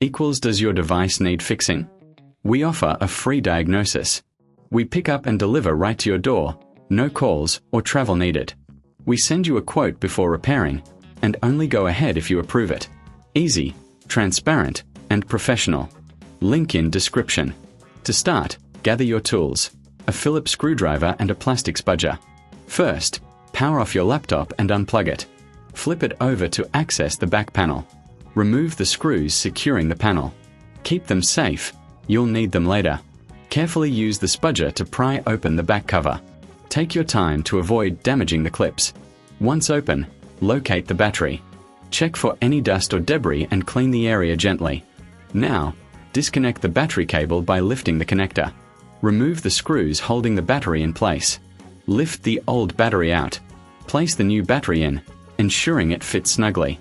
equals does your device need fixing? We offer a free diagnosis. We pick up and deliver right to your door, no calls or travel needed. We send you a quote before repairing, and only go ahead if you approve it. Easy, transparent, and professional. Link in description. To start, gather your tools, a Phillips screwdriver and a plastic spudger. First, power off your laptop and unplug it. Flip it over to access the back panel. Remove the screws securing the panel. Keep them safe, you'll need them later. Carefully use the spudger to pry open the back cover. Take your time to avoid damaging the clips. Once open, locate the battery. Check for any dust or debris and clean the area gently. Now, disconnect the battery cable by lifting the connector. Remove the screws holding the battery in place. Lift the old battery out. Place the new battery in, ensuring it fits snugly.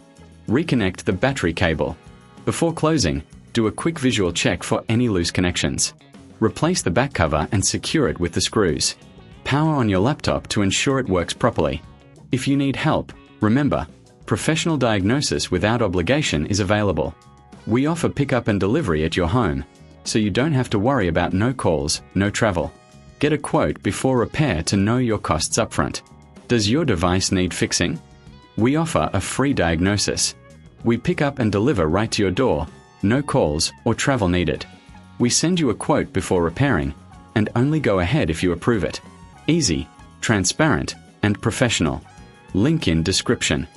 Reconnect the battery cable. Before closing, do a quick visual check for any loose connections. Replace the back cover and secure it with the screws. Power on your laptop to ensure it works properly. If you need help, remember, professional diagnosis without obligation is available. We offer pickup and delivery at your home, so you don't have to worry about no calls, no travel. Get a quote before repair to know your costs upfront. Does your device need fixing? We offer a free diagnosis. We pick up and deliver right to your door, no calls or travel needed. We send you a quote before repairing, and only go ahead if you approve it. Easy, transparent, and professional. Link in description.